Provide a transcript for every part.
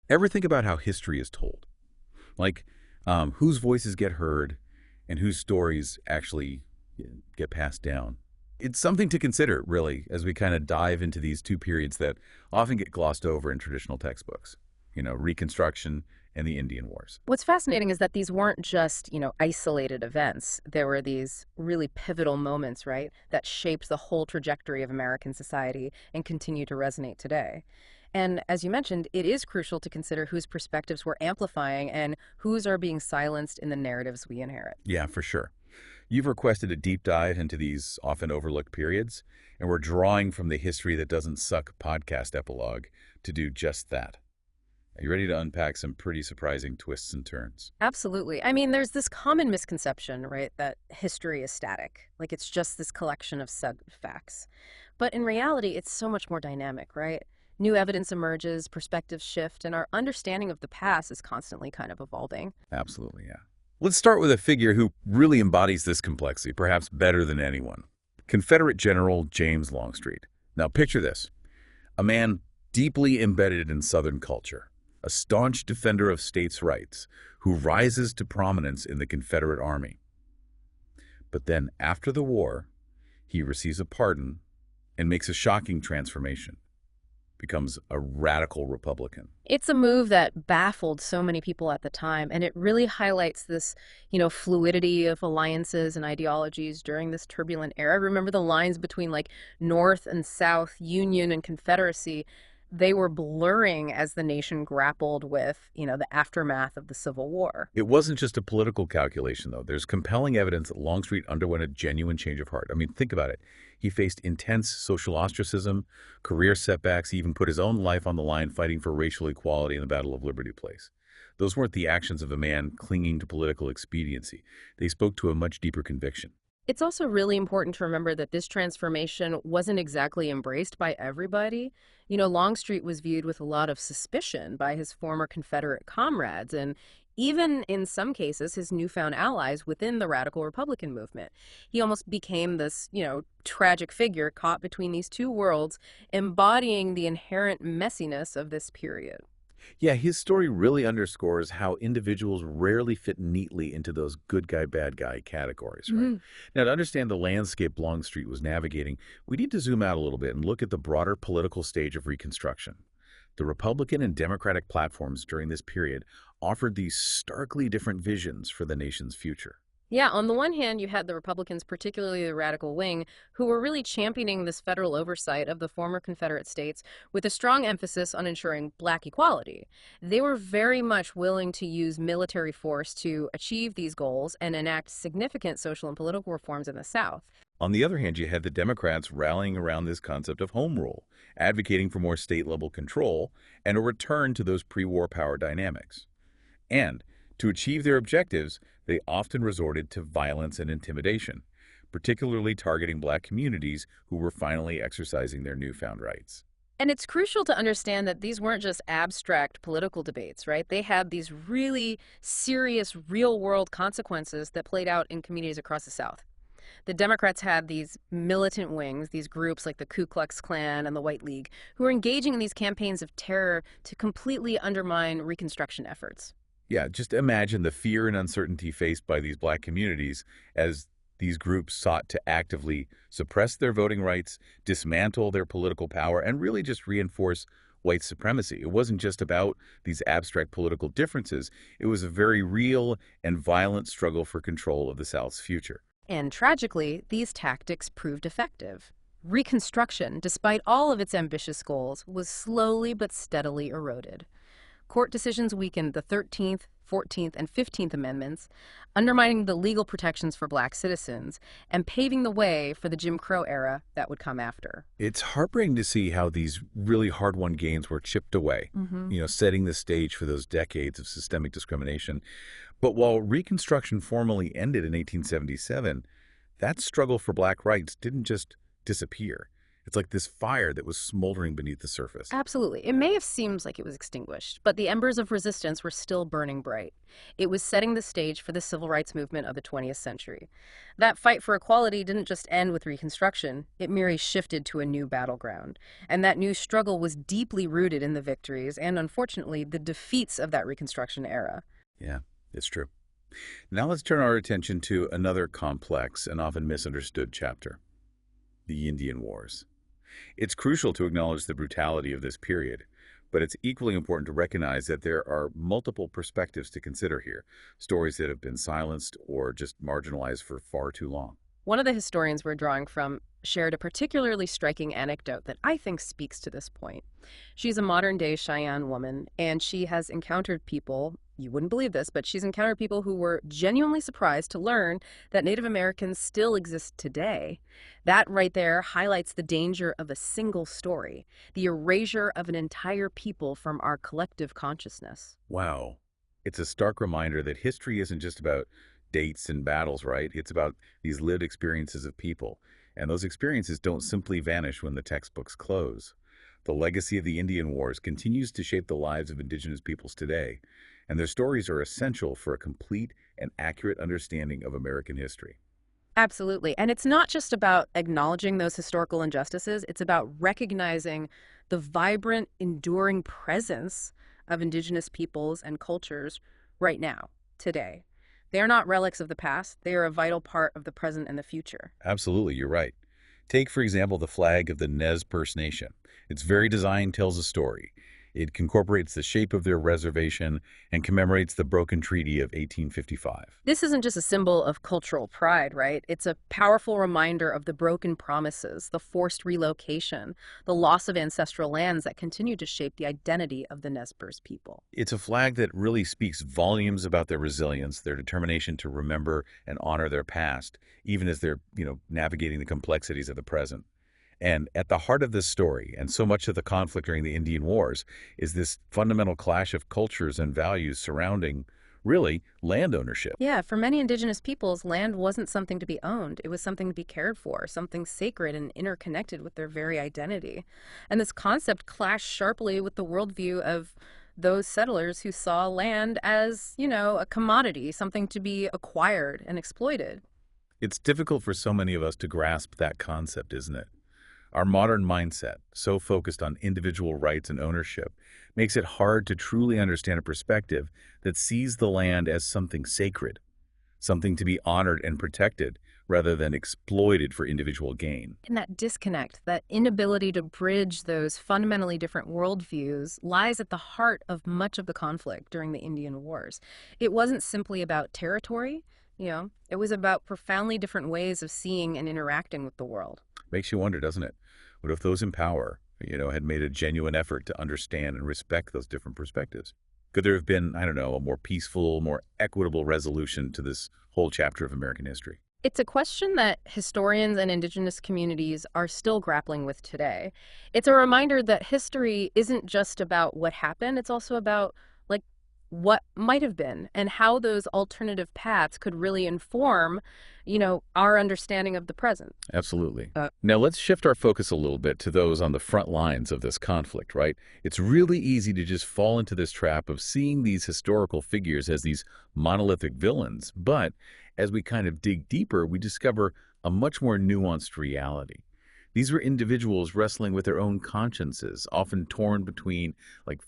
Ever think about how history is told? Like, whose voices get heard and whose stories actually get passed down? It's something to consider, really, as we kind of dive into these two periods that often get glossed over in traditional textbooks. Reconstruction and the Indian Wars. What's fascinating is that these weren't just, isolated events. There were these really pivotal moments, right, that shaped the whole trajectory of American society and continue to resonate today. And as you mentioned, it is crucial to consider whose perspectives we're amplifying and whose are being silenced in the narratives we inherit. Yeah, for sure. You've requested a deep dive into these often overlooked periods, and we're drawing from the History That Doesn't Suck podcast epilogue to do just that. Are you ready to unpack some pretty surprising twists and turns? Absolutely. I mean, there's this common misconception, right, that history is static, like it's just this collection of set facts. But in reality, it's so much more dynamic, right? New evidence emerges, perspectives shift, and our understanding of the past is constantly kind of evolving. Absolutely, yeah. Let's start with a figure who really embodies this complexity, perhaps better than anyone. Confederate General James Longstreet. Now picture this. A man deeply embedded in Southern culture, a staunch defender of states' rights, who rises to prominence in the Confederate Army. But then, after the war, he receives a pardon and makes a shocking transformation, becomes a radical Republican. It's a move that baffled so many people at the time, and it really highlights this, fluidity of alliances and ideologies during this turbulent era. Remember the lines between like North and South, Union and Confederacy? They were blurring as the nation grappled with, the aftermath of the Civil War. It wasn't just a political calculation, though. There's compelling evidence that Longstreet underwent a genuine change of heart. I mean, think about it. He faced intense social ostracism, career setbacks. He even put his own life on the line fighting for racial equality in the Battle of Liberty Place. Those weren't the actions of a man clinging to political expediency. They spoke to a much deeper conviction. It's also really important to remember that this transformation wasn't exactly embraced by everybody. Longstreet was viewed with a lot of suspicion by his former Confederate comrades and even in some cases his newfound allies within the radical Republican movement. He almost became this, tragic figure caught between these two worlds, embodying the inherent messiness of this period. Yeah, his story really underscores how individuals rarely fit neatly into those good guy, bad guy categories, right? Now, to understand the landscape Longstreet was navigating, we need to zoom out a little bit and look at the broader political stage of Reconstruction. The Republican and Democratic platforms during this period offered these starkly different visions for the nation's future. Yeah, on the one hand, you had the Republicans, particularly the radical wing, who were really championing this federal oversight of the former Confederate states with a strong emphasis on ensuring black equality. They were very much willing to use military force to achieve these goals and enact significant social and political reforms in the South. On the other hand, you had the Democrats rallying around this concept of home rule, advocating for more state-level control and a return to those pre-war power dynamics. And to achieve their objectives, they often resorted to violence and intimidation, particularly targeting black communities who were finally exercising their newfound rights. And it's crucial to understand that these weren't just abstract political debates, right? They had these really serious real-world consequences that played out in communities across the South. The Democrats had these militant wings, these groups like the Ku Klux Klan and the White League, who were engaging in these campaigns of terror to completely undermine Reconstruction efforts. Yeah, just imagine the fear and uncertainty faced by these black communities as these groups sought to actively suppress their voting rights, dismantle their political power, and really just reinforce white supremacy. It wasn't just about these abstract political differences. It was a very real and violent struggle for control of the South's future. And tragically, these tactics proved effective. Reconstruction, despite all of its ambitious goals, was slowly but steadily eroded. Court decisions weakened the 13th, 14th, and 15th Amendments, undermining the legal protections for black citizens and paving the way for the Jim Crow era that would come after. It's heartbreaking to see how these really hard-won gains were chipped away, setting the stage for those decades of systemic discrimination. But while Reconstruction formally ended in 1877, that struggle for black rights didn't just disappear. It's like this fire that was smoldering beneath the surface. Absolutely. It may have seemed like it was extinguished, but the embers of resistance were still burning bright. It was setting the stage for the civil rights movement of the 20th century. That fight for equality didn't just end with Reconstruction, it merely shifted to a new battleground. And that new struggle was deeply rooted in the victories and, unfortunately, the defeats of that Reconstruction era. Yeah, it's true. Now let's turn our attention to another complex and often misunderstood chapter, the Indian Wars. It's crucial to acknowledge the brutality of this period, but it's equally important to recognize that there are multiple perspectives to consider here, stories that have been silenced or just marginalized for far too long. One of the historians we're drawing from shared a particularly striking anecdote that I think speaks to this point. She's a modern day Cheyenne woman, and she has encountered people, you wouldn't believe this, but she's encountered people who were genuinely surprised to learn that Native Americans still exist today. That right there highlights the danger of a single story, the erasure of an entire people from our collective consciousness. Wow. It's a stark reminder that history isn't just about dates and battles, right? It's about these lived experiences of people. And those experiences don't simply vanish when the textbooks close. The legacy of the Indian Wars continues to shape the lives of indigenous peoples today, and their stories are essential for a complete and accurate understanding of American history. Absolutely. And it's not just about acknowledging those historical injustices, it's about recognizing the vibrant, enduring presence of indigenous peoples and cultures right now, today. They are not relics of the past, they are a vital part of the present and the future. Absolutely, you're right. Take, for example, the flag of the Nez Perce Nation. Its very design tells a story. It incorporates the shape of their reservation and commemorates the broken treaty of 1855. This isn't just a symbol of cultural pride, right? It's a powerful reminder of the broken promises, the forced relocation, the loss of ancestral lands that continue to shape the identity of the Nez Perce people. It's a flag that really speaks volumes about their resilience, their determination to remember and honor their past, even as they're, navigating the complexities of the present. And at the heart of this story, and so much of the conflict during the Indian Wars, is this fundamental clash of cultures and values surrounding, really, land ownership. Yeah, for many indigenous peoples, land wasn't something to be owned. It was something to be cared for, something sacred and interconnected with their very identity. And this concept clashed sharply with the worldview of those settlers who saw land as, a commodity, something to be acquired and exploited. It's difficult for so many of us to grasp that concept, isn't it? Our modern mindset, so focused on individual rights and ownership, makes it hard to truly understand a perspective that sees the land as something sacred, something to be honored and protected, rather than exploited for individual gain. And that disconnect, that inability to bridge those fundamentally different worldviews, lies at the heart of much of the conflict during the Indian Wars. It wasn't simply about territory, it was about profoundly different ways of seeing and interacting with the world. Makes you wonder, doesn't it? What if those in power, had made a genuine effort to understand and respect those different perspectives? Could there have been, I don't know, a more peaceful, more equitable resolution to this whole chapter of American history? It's a question that historians and indigenous communities are still grappling with today. It's a reminder that history isn't just about what happened, it's also about what might have been and how those alternative paths could really inform, our understanding of the present. Absolutely. Now let's shift our focus a little bit to those on the front lines of this conflict, right? It's really easy to just fall into this trap of seeing these historical figures as these monolithic villains. But as we kind of dig deeper, we discover a much more nuanced reality. These were individuals wrestling with their own consciences, often torn between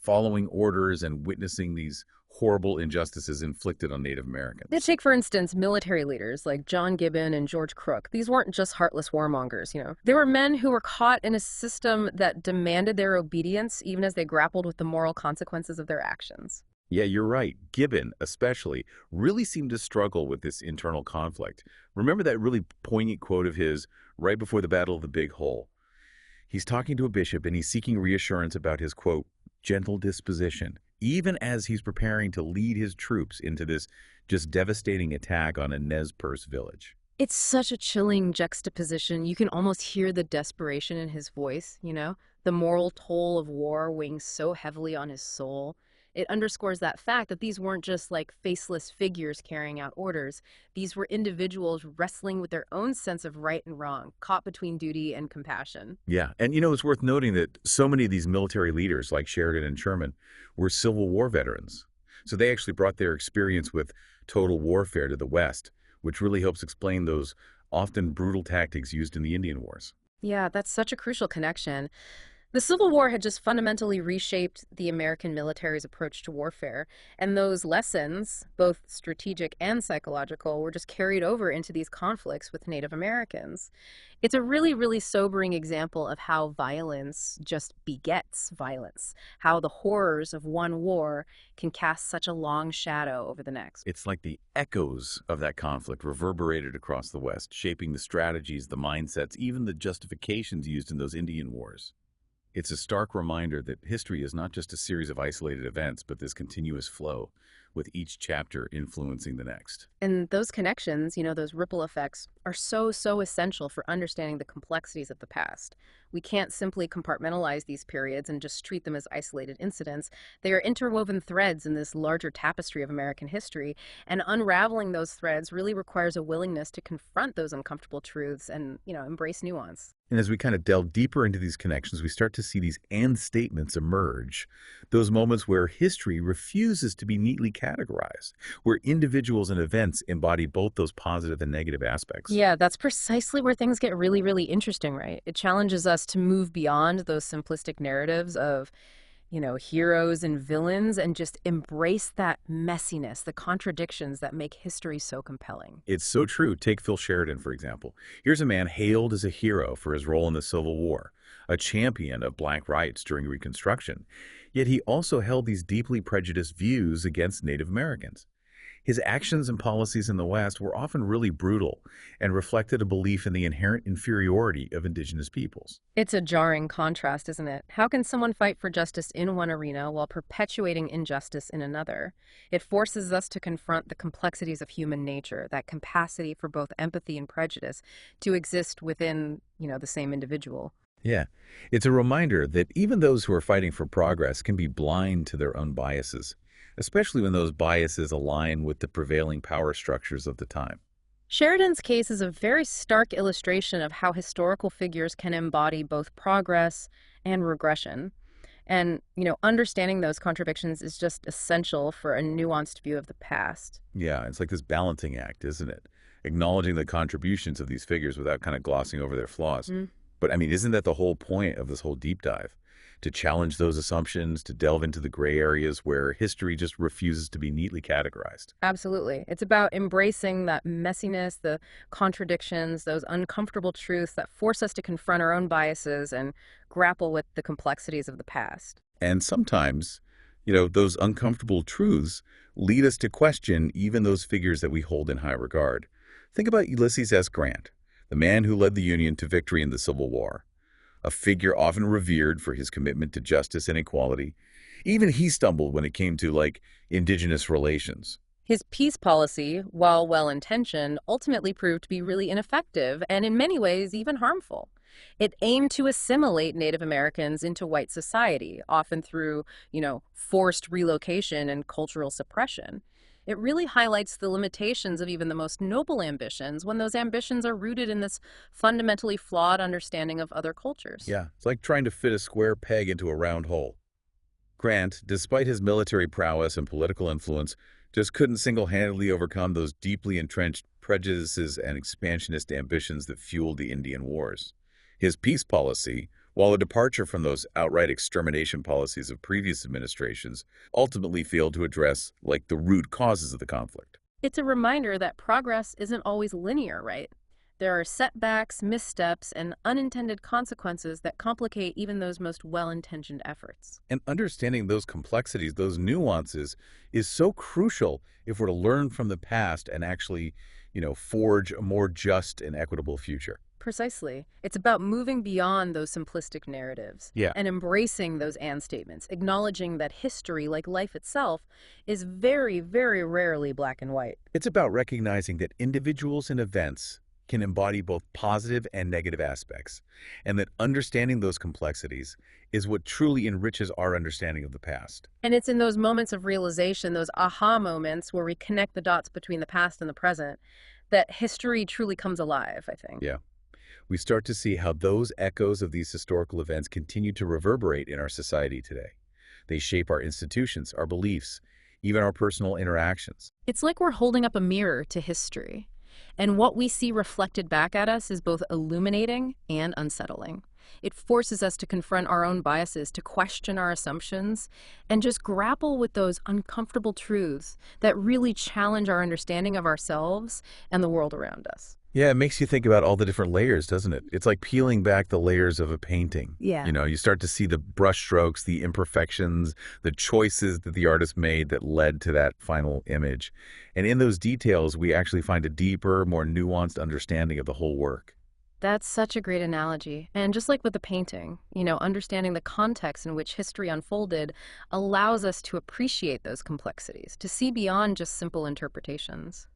following orders and witnessing these horrible injustices inflicted on Native Americans. Take, for instance, military leaders like John Gibbon and George Crook. These weren't just heartless warmongers, They were men who were caught in a system that demanded their obedience even as they grappled with the moral consequences of their actions. Yeah, you're right. Gibbon, especially, really seemed to struggle with this internal conflict. Remember that really poignant quote of his right before the Battle of the Big Hole? He's talking to a bishop and he's seeking reassurance about his, quote, gentle disposition, even as he's preparing to lead his troops into this just devastating attack on a Nez Perce village. It's such a chilling juxtaposition. You can almost hear the desperation in his voice, The moral toll of war weighing so heavily on his soul. It underscores that fact that these weren't just like faceless figures carrying out orders. These were individuals wrestling with their own sense of right and wrong, caught between duty and compassion. Yeah, and it's worth noting that so many of these military leaders, like Sheridan and Sherman, were Civil War veterans. So they actually brought their experience with total warfare to the West, which really helps explain those often brutal tactics used in the Indian Wars. Yeah, that's such a crucial connection. The Civil War had just fundamentally reshaped the American military's approach to warfare, and those lessons, both strategic and psychological, were just carried over into these conflicts with Native Americans. It's a really, really sobering example of how violence just begets violence, how the horrors of one war can cast such a long shadow over the next. It's like the echoes of that conflict reverberated across the West, shaping the strategies, the mindsets, even the justifications used in those Indian wars. It's a stark reminder that history is not just a series of isolated events, but this continuous flow, with each chapter influencing the next. And those connections, those ripple effects, are so, so essential for understanding the complexities of the past. We can't simply compartmentalize these periods and just treat them as isolated incidents. They are interwoven threads in this larger tapestry of American history, and unraveling those threads really requires a willingness to confront those uncomfortable truths and, embrace nuance. And as we kind of delve deeper into these connections, we start to see these and statements emerge. Those moments where history refuses to be neatly categorized, where individuals and events embody both those positive and negative aspects. Yeah, that's precisely where things get really, really interesting, right? It challenges us to move beyond those simplistic narratives of, heroes and villains and just embrace that messiness, the contradictions that make history so compelling. It's so true. Take Phil Sheridan, for example. Here's a man hailed as a hero for his role in the Civil War, a champion of black rights during Reconstruction. Yet he also held these deeply prejudiced views against Native Americans. His actions and policies in the West were often really brutal and reflected a belief in the inherent inferiority of indigenous peoples. It's a jarring contrast, isn't it? How can someone fight for justice in one arena while perpetuating injustice in another? It forces us to confront the complexities of human nature, that capacity for both empathy and prejudice to exist within, the same individual. Yeah, it's a reminder that even those who are fighting for progress can be blind to their own biases, especially when those biases align with the prevailing power structures of the time. Sheridan's case is a very stark illustration of how historical figures can embody both progress and regression. And, understanding those contradictions is just essential for a nuanced view of the past. Yeah, it's like this balancing act, isn't it? Acknowledging the contributions of these figures without kind of glossing over their flaws. But I mean, isn't that the whole point of this whole deep dive? To challenge those assumptions, to delve into the gray areas where history just refuses to be neatly categorized. Absolutely. It's about embracing that messiness, the contradictions, those uncomfortable truths that force us to confront our own biases and grapple with the complexities of the past. And sometimes, those uncomfortable truths lead us to question even those figures that we hold in high regard. Think about Ulysses S. Grant, the man who led the Union to victory in the Civil War. A figure often revered for his commitment to justice and equality. Even he stumbled when it came to, indigenous relations. His peace policy, while well-intentioned, ultimately proved to be really ineffective and in many ways even harmful. It aimed to assimilate Native Americans into white society, often through, forced relocation and cultural suppression. It really highlights the limitations of even the most noble ambitions when those ambitions are rooted in this fundamentally flawed understanding of other cultures. Yeah, it's like trying to fit a square peg into a round hole. Grant, despite his military prowess and political influence, just couldn't single-handedly overcome those deeply entrenched prejudices and expansionist ambitions that fueled the Indian Wars. His peace policy, while a departure from those outright extermination policies of previous administrations, ultimately failed to address, the root causes of the conflict. It's a reminder that progress isn't always linear, right? There are setbacks, missteps, and unintended consequences that complicate even those most well-intentioned efforts. And understanding those complexities, those nuances, is so crucial if we're to learn from the past and actually, forge a more just and equitable future. Precisely. It's about moving beyond those simplistic narratives Yeah. and embracing those and statements, acknowledging that history, like life itself, is very, very rarely black and white. It's about recognizing that individuals and events can embody both positive and negative aspects, and that understanding those complexities is what truly enriches our understanding of the past. And it's in those moments of realization, those aha moments where we connect the dots between the past and the present, that history truly comes alive, I think. Yeah. We start to see how those echoes of these historical events continue to reverberate in our society today. They shape our institutions, our beliefs, even our personal interactions. It's like we're holding up a mirror to history. And what we see reflected back at us is both illuminating and unsettling. It forces us to confront our own biases, to question our assumptions, and just grapple with those uncomfortable truths that really challenge our understanding of ourselves and the world around us. Yeah, it makes you think about all the different layers, doesn't it? It's like peeling back the layers of a painting. Yeah. You start to see the brushstrokes, the imperfections, the choices that the artist made that led to that final image. And in those details, we actually find a deeper, more nuanced understanding of the whole work. That's such a great analogy. And just like with the painting, understanding the context in which history unfolded allows us to appreciate those complexities, to see beyond just simple interpretations.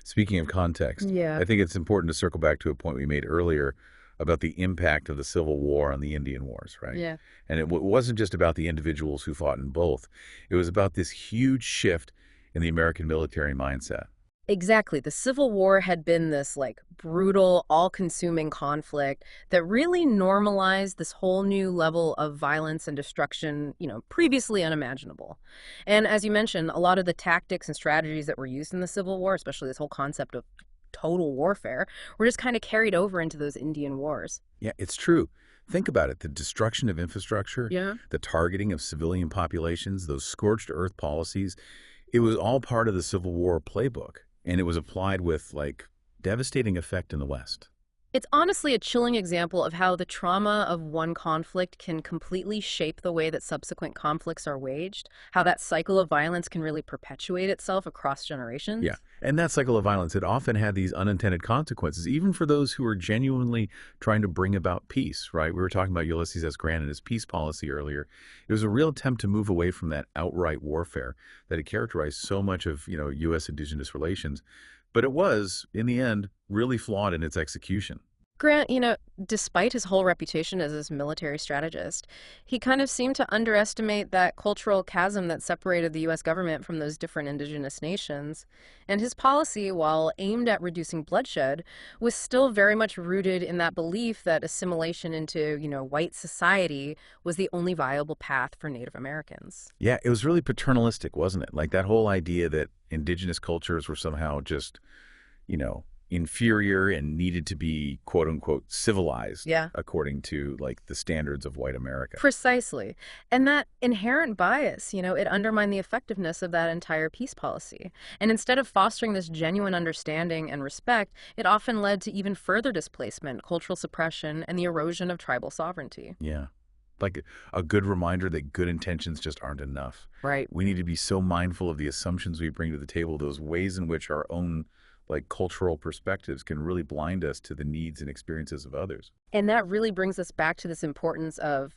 Speaking of context, Yeah. I think it's important to circle back to a point we made earlier about the impact of the Civil War on the Indian Wars, right? Yeah. And it wasn't just about the individuals who fought in both. It was about this huge shift in the American military mindset. Exactly. The Civil War had been this brutal, all-consuming conflict that really normalized this whole new level of violence and destruction, previously unimaginable. And as you mentioned, a lot of the tactics and strategies that were used in the Civil War, especially this whole concept of total warfare, were just kind of carried over into those Indian Wars. Yeah, it's true. Think about it. The destruction of infrastructure, Yeah. the targeting of civilian populations, those scorched earth policies, it was all part of the Civil War playbook. And it was applied with, devastating effect in the West. It's honestly a chilling example of how the trauma of one conflict can completely shape the way that subsequent conflicts are waged, how that cycle of violence can really perpetuate itself across generations. Yeah, and that cycle of violence, it often had these unintended consequences, even for those who were genuinely trying to bring about peace, right? We were talking about Ulysses S. Grant and his peace policy earlier. It was a real attempt to move away from that outright warfare that had characterized so much of, U.S. indigenous relations. But it was, in the end, really flawed in its execution. Grant, despite his whole reputation as this military strategist, he kind of seemed to underestimate that cultural chasm that separated the U.S. government from those different indigenous nations. And his policy, while aimed at reducing bloodshed, was still very much rooted in that belief that assimilation into, white society was the only viable path for Native Americans. Yeah, it was really paternalistic, wasn't it? Like that whole idea that indigenous cultures were somehow just, inferior and needed to be quote unquote civilized Yeah. according to the standards of white America. Precisely. And that inherent bias, it undermined the effectiveness of that entire peace policy. And instead of fostering this genuine understanding and respect, it often led to even further displacement, cultural suppression, and the erosion of tribal sovereignty. Yeah. Like a good reminder that good intentions just aren't enough. Right. We need to be so mindful of the assumptions we bring to the table, those ways in which our own cultural perspectives can really blind us to the needs and experiences of others. And that really brings us back to this importance of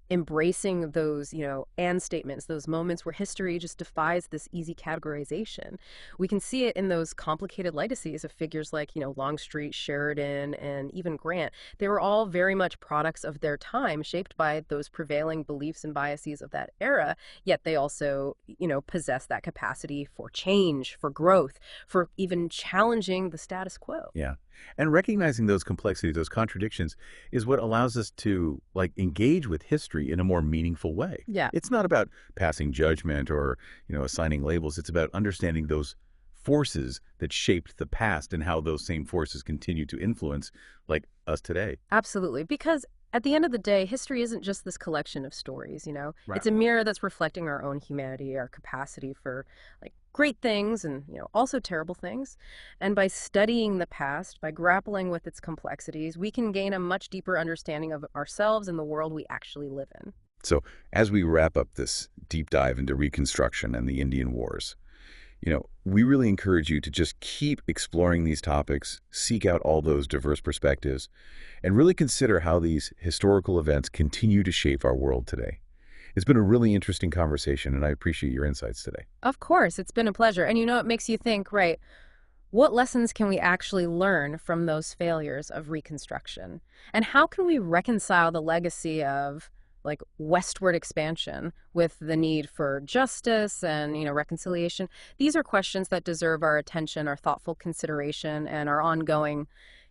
embracing those, and statements, those moments where history just defies this easy categorization. We can see it in those complicated legacies of figures like, Longstreet, Sheridan, and even Grant. They were all very much products of their time, shaped by those prevailing beliefs and biases of that era, yet they also, possess that capacity for change, for growth, for even challenging the status quo. Yeah. And recognizing those complexities, those contradictions, is what allows us to engage with history in a more meaningful way. Yeah. It's not about passing judgment or, assigning labels. It's about understanding those forces that shaped the past and how those same forces continue to influence us today. Absolutely. Because at the end of the day, history isn't just this collection of stories, Right. It's a mirror that's reflecting our own humanity, our capacity for great things and, also terrible things. And by studying the past, by grappling with its complexities, we can gain a much deeper understanding of ourselves and the world we actually live in. So as we wrap up this deep dive into Reconstruction and the Indian Wars, we really encourage you to just keep exploring these topics, seek out all those diverse perspectives, and really consider how these historical events continue to shape our world today. It's been a really interesting conversation, and I appreciate your insights today. Of course, it's been a pleasure. And it makes you think, right, What lessons can we actually learn from those failures of Reconstruction? And how can we reconcile the legacy of westward expansion with the need for justice and, reconciliation? These are questions that deserve our attention, our thoughtful consideration, and our ongoing,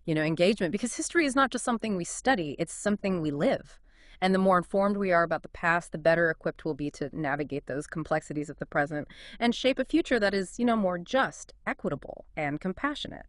engagement, because history is not just something we study, it's something we live. And the more informed we are about the past, the better equipped we'll be to navigate those complexities of the present and shape a future that is, more just, equitable, and compassionate.